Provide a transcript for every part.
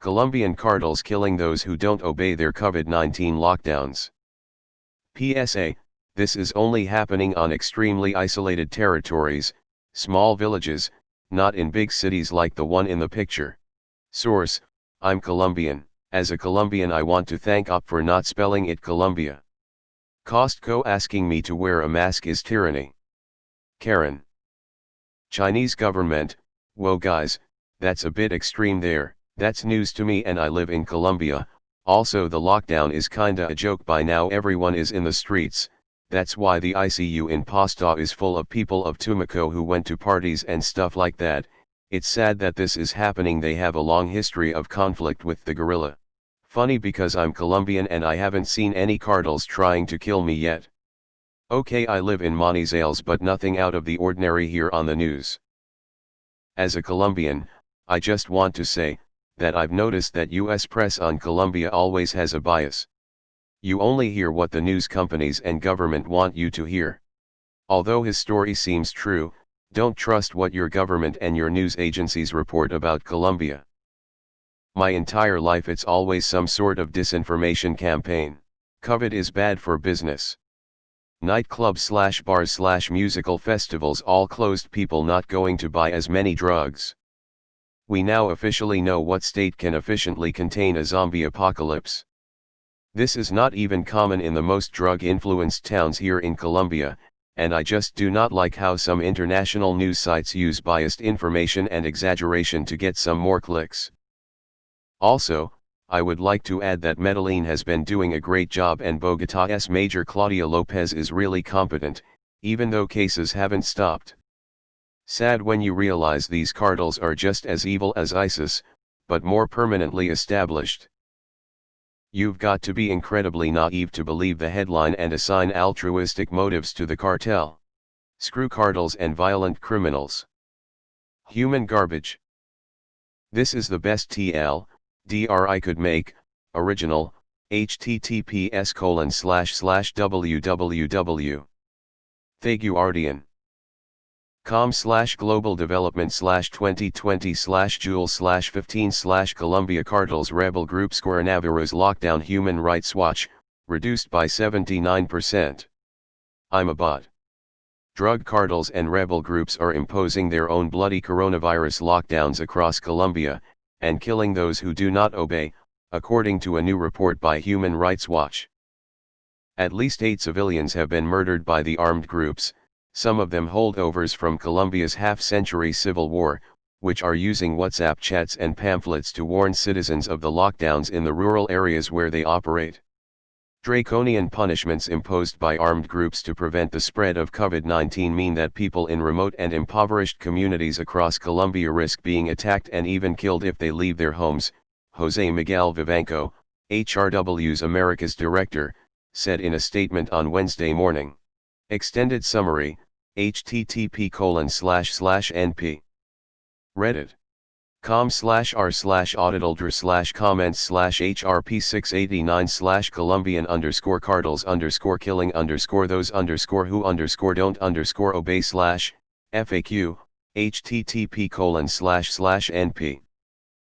Colombian cartels killing those who don't obey their COVID-19 lockdowns. PSA, this is only happening on extremely isolated territories, small villages, not in big cities like the one in the picture. Source, I'm Colombian. As a Colombian I want to thank OP for not spelling it Colombia. Costco asking me to wear a mask is tyranny. Karen. Chinese government, whoa guys, that's a bit extreme there. That's news to me and I live in Colombia. Also the lockdown is kinda a joke by now, everyone is in the streets. That's why the ICU in Pasto is full of people of Tumaco who went to parties and stuff like that. It's sad that this is happening. They have a long history of conflict with the guerrilla. Funny because I'm Colombian and I haven't seen any cartels trying to kill me yet. Okay, I live in Manizales but nothing out of the ordinary here on the news. As a Colombian, I just want to say that I've noticed that US press on Colombia always has a bias. You only hear what the news companies and government want you to hear. Although his story seems true, don't trust what your government and your news agencies report about Colombia. My entire life it's always some sort of disinformation campaign. COVID is bad for business. Nightclubs / bars / musical festivals all closed, people not going to buy as many drugs. We now officially know what state can efficiently contain a zombie apocalypse. This is not even common in the most drug-influenced towns here in Colombia, and I just do not like how some international news sites use biased information and exaggeration to get some more clicks. Also, I would like to add that Medellin has been doing a great job and Bogotá's Mayor Claudia Lopez is really competent, even though cases haven't stopped. Sad when you realize these cartels are just as evil as ISIS, but more permanently established. You've got to be incredibly naive to believe the headline and assign altruistic motives to the cartel. Screw cartels and violent criminals. Human garbage. This is the best TLDR I could make. Original, https://www. Thaguardian. com/global development /2020/Joule/15/ Colombia cartels rebel groups coronavirus lockdown Human Rights Watch, reduced by 79%. I'm a bot. Drug cartels and rebel groups are imposing their own bloody coronavirus lockdowns across Colombia, and killing those who do not obey, according to a new report by Human Rights Watch. At least 8 civilians have been murdered by the armed groups, some of them holdovers from Colombia's half-century civil war, which are using WhatsApp chats and pamphlets to warn citizens of the lockdowns in the rural areas where they operate. Draconian punishments imposed by armed groups to prevent the spread of COVID-19 mean that people in remote and impoverished communities across Colombia risk being attacked and even killed if they leave their homes, Jose Miguel Vivanco, HRW's America's director, said in a statement on Wednesday morning. Extended summary, http://np. Reddit. com/r/auditaldr/comments/hrp689/Colombian_cartels_who_don't_obey/FAQ, http://np.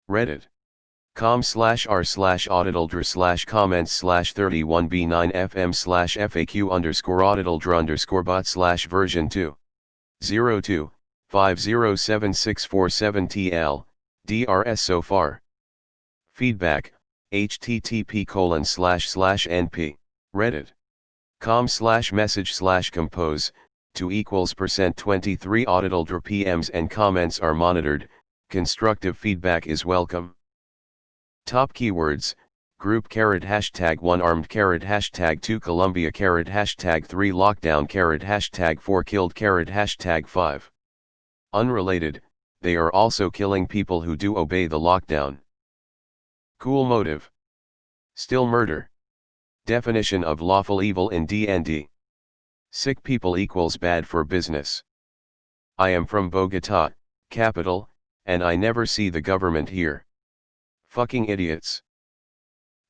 Reddit. com/r/auditaldr/comments/31b9fm/FAQ_auditaldr_bot/version 2.02 507647TL, DRS so far. Feedback, http://np. Reddit. com/message/compose, 2=%23 auditaldr PMs and comments are monitored, constructive feedback is welcome. Top keywords, group #1 armed #2 Colombia #3 lockdown #4 killed #5. Unrelated, they are also killing people who do obey the lockdown. Cool motive. Still murder. Definition of lawful evil in D&D. Sick people equals bad for business. I am from Bogotá, capital, and I never see the government here. Fucking idiots.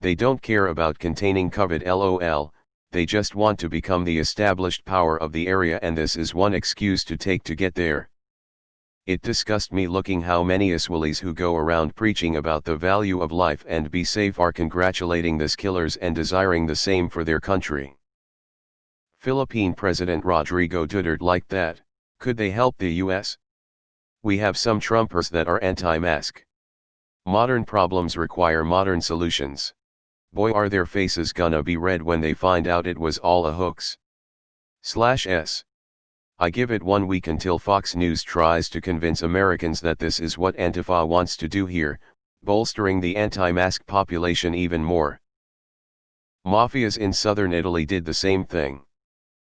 They don't care about containing COVID LOL, they just want to become the established power of the area and this is one excuse to take to get there. It disgust me looking how many Iswillies who go around preaching about the value of life and be safe are congratulating this killers and desiring the same for their country. Philippine President Rodrigo Duterte like that. Could they help the US? We have some Trumpers that are anti-mask. Modern problems require modern solutions. Boy, are their faces gonna be red when they find out it was all a hoax. /S. I give it 1 week until Fox News tries to convince Americans that this is what Antifa wants to do here, bolstering the anti-mask population even more. Mafias in southern Italy did the same thing.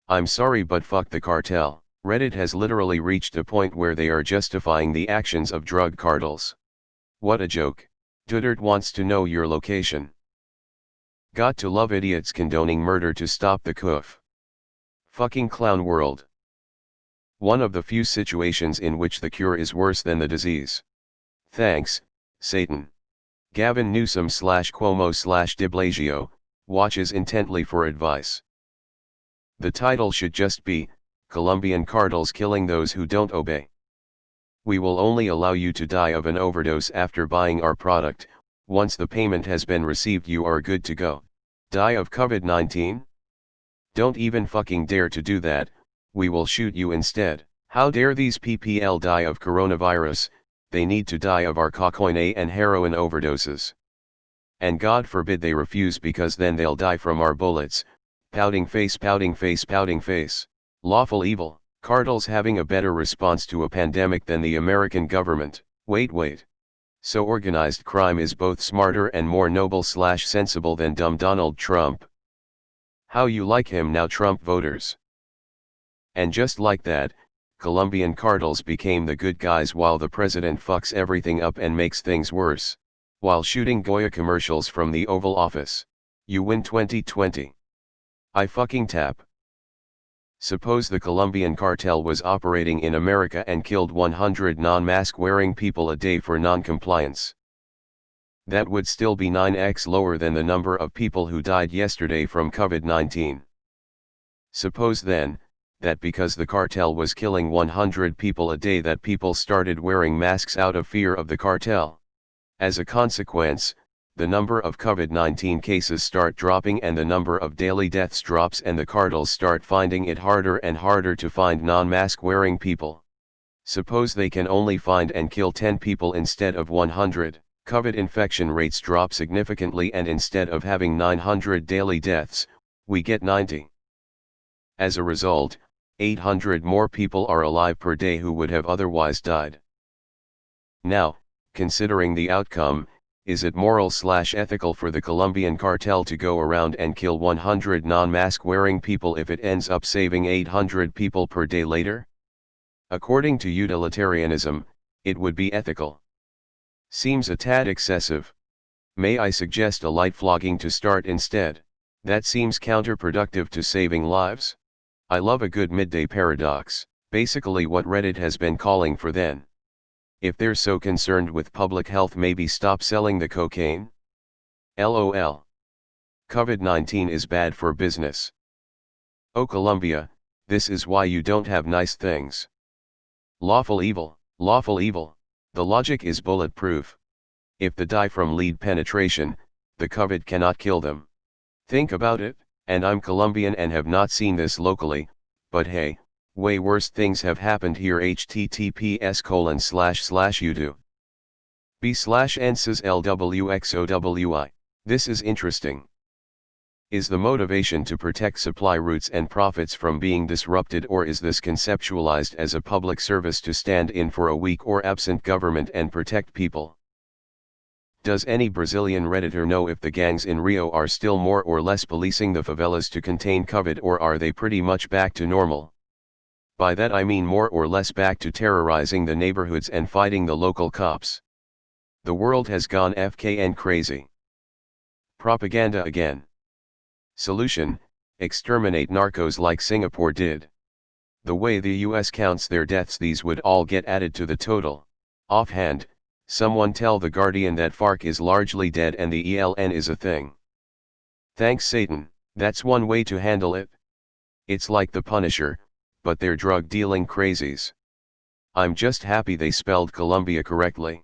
I'm sorry, but fuck the cartel. Reddit has literally reached a point where they are justifying the actions of drug cartels. What a joke. Duterte wants to know your location. Got to love idiots condoning murder to stop the coup. Fucking clown world. One of the few situations in which the cure is worse than the disease. Thanks, Satan. Gavin Newsom /Cuomo /de Blasio, watches intently for advice. The title should just be, Colombian cartels killing those who don't obey. We will only allow you to die of an overdose after buying our product. Once the payment has been received, you are good to go. Die of COVID-19? Don't even fucking dare to do that. We will shoot you instead. How dare these PPL die of coronavirus? They need to die of our cocaine and heroin overdoses. And God forbid they refuse, because then they'll die from our bullets. Pouting face, pouting face, pouting face. Lawful evil. Cartels having a better response to a pandemic than the American government. Wait. So organized crime is both smarter and more noble / sensible than dumb Donald Trump. How you like him now, Trump voters? And just like that, Colombian cartels became the good guys while the president fucks everything up and makes things worse. While shooting Goya commercials from the Oval Office. You win 2020. I fucking tap. Suppose the Colombian cartel was operating in America and killed 100 non-mask wearing people a day for non-compliance. That would still be 9x lower than the number of people who died yesterday from COVID-19. Suppose then, that because the cartel was killing 100 people a day, that people started wearing masks out of fear of the cartel. As a consequence, the number of COVID-19 cases start dropping and the number of daily deaths drops, and the cartels start finding it harder and harder to find non-mask wearing people. Suppose they can only find and kill 10 people instead of 100, COVID infection rates drop significantly, and instead of having 900 daily deaths, we get 90. As a result, 800 more people are alive per day who would have otherwise died. Now, considering the outcome, is it moral / ethical for the Colombian cartel to go around and kill 100 non-mask wearing people if it ends up saving 800 people per day later? According to utilitarianism, it would be ethical. Seems a tad excessive. May I suggest a light flogging to start instead? That seems counterproductive to saving lives. I love a good midday paradox, basically what Reddit has been calling for then. If they're so concerned with public health, maybe stop selling the cocaine? LOL. COVID-19 is bad for business. Oh Colombia, this is why you don't have nice things. Lawful evil, lawful evil. The logic is bulletproof. If they die from lead penetration, the COVID cannot kill them. Think about it. And I'm Colombian and have not seen this locally, but hey, way worse things have happened here. https://udo b/nsys lwxowi. This is interesting. Is the motivation to protect supply routes and profits from being disrupted, or is this conceptualized as a public service to stand in for a weak or absent government and protect people? Does any Brazilian Redditor know if the gangs in Rio are still more or less policing the favelas to contain COVID, or are they pretty much back to normal? By that I mean more or less back to terrorizing the neighborhoods and fighting the local cops. The world has gone FKN crazy. Propaganda again. Solution: exterminate narcos like Singapore did. The way the US counts their deaths, these would all get added to the total. Offhand, someone tell the Guardian that FARC is largely dead and the ELN is a thing. Thanks Satan, that's one way to handle it. It's like the Punisher, but they're drug-dealing crazies. I'm just happy they spelled Colombia correctly.